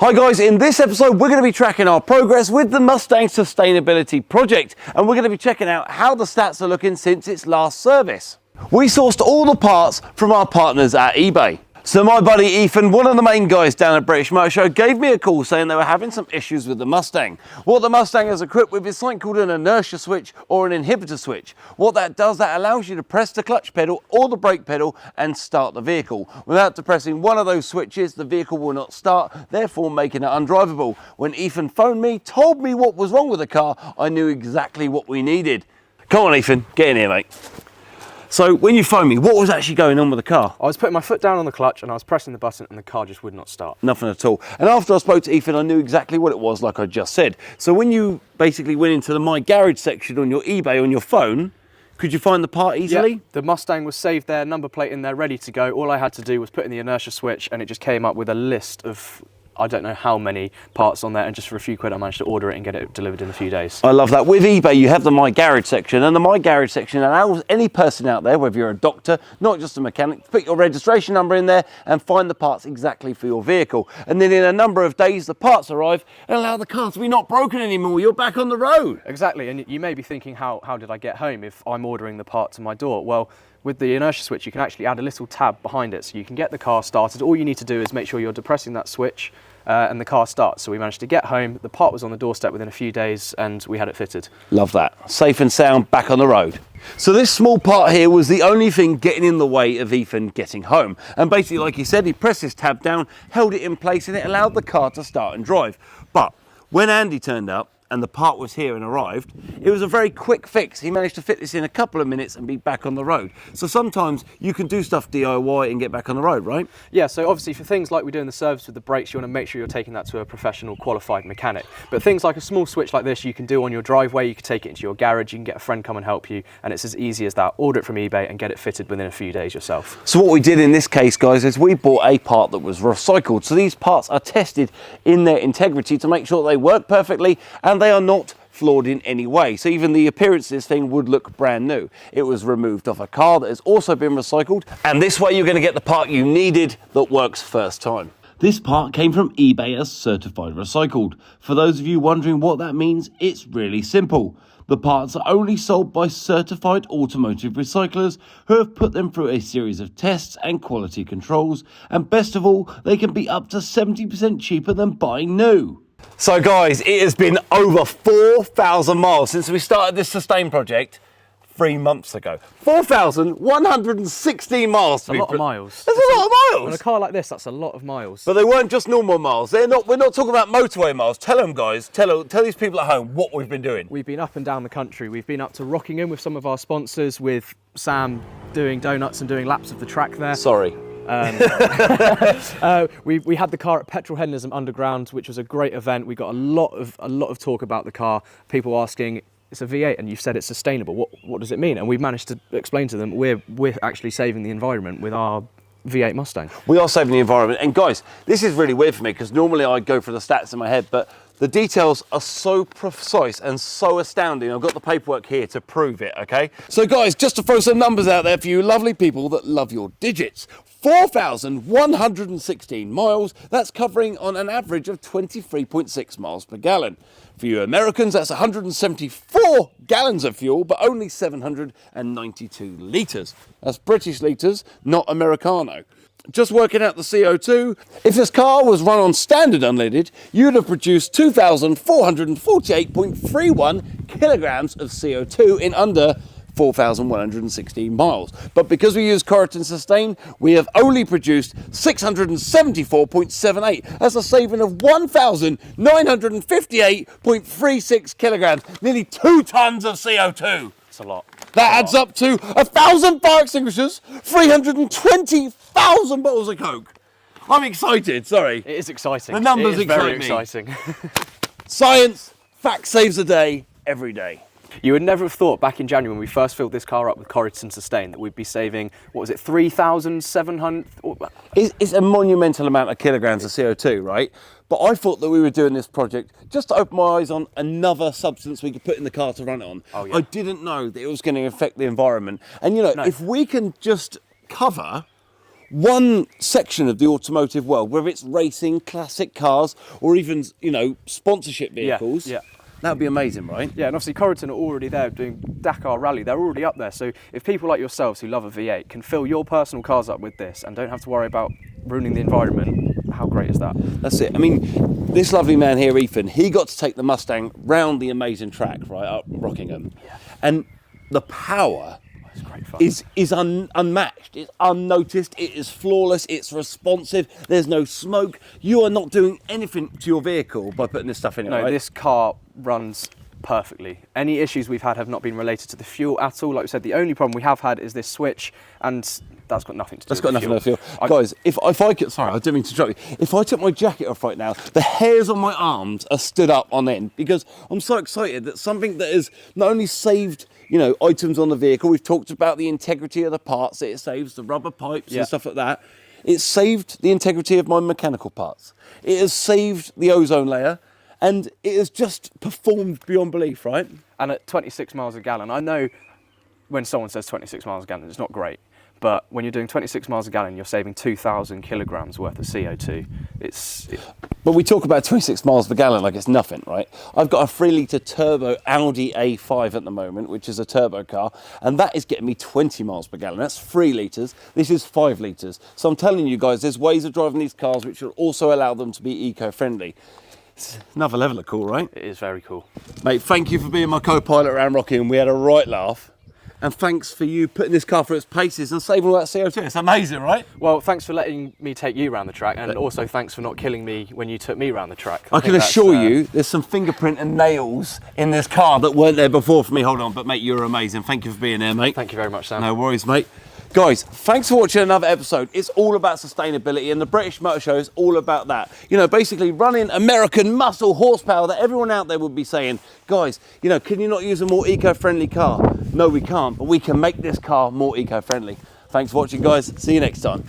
Hi guys, in this episode we're going to be tracking our progress with the Mustang Sustainability Project, and we're going to be checking out how the stats are looking since its last service. We sourced all the parts from our partners at eBay. So my buddy Ethan, one of the main guys down at British Motor Show, gave me a call saying they were having some issues with the Mustang. What the Mustang is equipped with is something called an inertia switch or an inhibitor switch. What that does, that allows you to press the clutch pedal or the brake pedal and start the vehicle. Without depressing one of those switches, the vehicle will not start, therefore making it undrivable. When Ethan phoned me, told me what was wrong with the car, I knew exactly what we needed. Come on Ethan, get in here mate. So when you phoned me, what was actually going on with the car? I was putting my foot down on the clutch and I was pressing the button and the car just would not start. Nothing at all. And after I spoke to Ethan, I knew exactly what it was, like I just said. So when you basically went into the My Garage section on your eBay on your phone, could you find the part easily? Yeah, the Mustang was saved there, number plate in there, ready to go. All I had to do was put in the inertia switch and it just came up with a list of I don't know how many parts on there, and just for a few quid I managed to order it and get it delivered in a few days. I love that. With eBay you have the My Garage section, and the My Garage section allows any person out there, whether you're a doctor, not just a mechanic, to put your registration number in there and find the parts exactly for your vehicle. And then in a number of days the parts arrive and allow the car to be not broken anymore. You're back on the road. Exactly, and you may be thinking, how did I get home if I'm ordering the part to my door? Well, with the inertia switch you can actually add a little tab behind it so you can get the car started. All you need to do is make sure you're depressing that switch and the car starts. So we managed to get home, the part was on the doorstep within a few days and we had it fitted. Love that. Safe and sound, back on the road. So this small part here was the only thing getting in the way of Ethan getting home. And basically, like he said, he pressed his tab down, held it in place, and it allowed the car to start and drive. But when Andy turned up and the part was here and arrived, it was a very quick fix. He managed to fit this in a couple of minutes and be back on the road. So sometimes you can do stuff DIY and get back on the road, right? Yeah, so obviously for things like we do in the service with the brakes, you want to make sure you're taking that to a professional qualified mechanic. But things like a small switch like this you can do on your driveway, you can take it into your garage, you can get a friend come and help you, and it's as easy as that. Order it from eBay and get it fitted within a few days yourself. So what we did in this case, guys, is we bought a part that was recycled. So these parts are tested in their integrity to make sure they work perfectly and they are not flawed in any way. So even the appearance of this thing would look brand new. It was removed off a car that has also been recycled, and this way you're going to get the part you needed that works first time. This part came from eBay as certified recycled. For those of you wondering what that means, it's really simple. The parts are only sold by certified automotive recyclers who have put them through a series of tests and quality controls, and best of all, they can be up to 70% cheaper than buying new. So guys, it has been over 4,000 miles since we started this Sustain project 3 months ago. 4,116 miles. That's a lot of miles. That's a lot of miles. On a car like this, that's a lot of miles. But they weren't just normal miles. We're not talking about motorway miles. Tell them guys, tell these people at home what we've been doing. We've been up and down the country. We've been up to Rockingham with some of our sponsors, with Sam doing donuts and doing laps of the track there. Sorry. We had the car at Petrol Hedonism Underground, which was a great event. We got a lot of talk about the car. People asking, it's a V8 and you've said it's sustainable. What does it mean? And we've managed to explain to them we're actually saving the environment with our V8 Mustang. We are saving the environment. And guys, this is really weird for me because normally I go for the stats in my head, but the details are so precise and so astounding. I've got the paperwork here to prove it, okay? So guys, just to throw some numbers out there for you lovely people that love your digits. 4,116 miles, that's covering on an average of 23.6 miles per gallon. For you Americans, that's 174 gallons of fuel, but only 792 litres. That's British litres, not Americano. Just working out the CO2, if this car was run on standard unleaded, you'd have produced 2,448.31 kilograms of CO2 in under 4,116 miles. But because we use Coryton Sustain, we have only produced 674.78. That's a saving of 1,958.36 kilograms, nearly 2 tons of CO2. It's a lot. That adds up to 1,000 fire extinguishers, 320,000 bottles of Coke. I'm excited, sorry. It is exciting. The numbers it is very excite me. exciting. Science, fact saves the day, every day. You would never have thought back in January when we first filled this car up with Coryton Sustain that we'd be saving, what was it, 3,700? It's a monumental amount of kilograms of CO2, right? But I thought that we were doing this project just to open my eyes on another substance we could put in the car to run it on. Oh, yeah. I didn't know that it was going to affect the environment. And you know, if we can just cover one section of the automotive world, whether it's racing, classic cars, or even, you know, sponsorship vehicles. Yeah. That would be amazing, right? Yeah, and obviously Coryton are already there doing Dakar Rally. They're already up there. So if people like yourselves who love a V8 can fill your personal cars up with this and don't have to worry about ruining the environment, how great is that? That's it. I mean, this lovely man here, Ethan, he got to take the Mustang round the amazing track, right, up Rockingham. Yeah. And the power It's great fun. is unmatched. It's unnoticed. It is flawless. It's responsive. There's no smoke. You are not doing anything to your vehicle by putting this stuff in it, No, right? this car runs perfectly. Any issues we've had have not been related to the fuel at all. Like we said, the only problem we have had is this switch, and that's got nothing to do That's with got the nothing fuel. to feel. Guys, if I could, sorry, I didn't mean to interrupt you. If I took my jacket off right now, the hairs on my arms are stood up on end because I'm so excited that something that has not only saved, you know, items on the vehicle, we've talked about the integrity of the parts that it saves, the rubber pipes and stuff like that. It's saved the integrity of my mechanical parts. It has saved the ozone layer. And it has just performed beyond belief, right? And at 26 miles a gallon, I know when someone says 26 miles a gallon, it's not great. But when you're doing 26 miles a gallon, you're saving 2,000 kilograms worth of CO2. But we talk about 26 miles per gallon like it's nothing, right? I've got a 3-litre turbo Audi A5 at the moment, which is a turbo car, and that is getting me 20 miles per gallon. That's 3 litres. This is 5 litres. So I'm telling you guys, there's ways of driving these cars which will also allow them to be eco-friendly. It's another level of cool, right? It is very cool. Mate, thank you for being my co-pilot around Rockingham. We had a right laugh. And thanks for you putting this car through its paces and saving all that CO2. It's amazing, right? Well, thanks for letting me take you around the track, and also thanks for not killing me when you took me around the track. I can assure you there's some fingerprint and nails in this car that weren't there before for me. Hold on, but mate, you're amazing. Thank you for being there, mate. Thank you very much, Sam. No worries, mate. Guys, thanks for watching another episode. It's all about sustainability, and the British Motor Show is all about that. You know, basically running American muscle horsepower that everyone out there would be saying, guys, you know, can you not use a more eco-friendly car? No, we can't, but we can make this car more eco-friendly. Thanks for watching, guys. See you next time.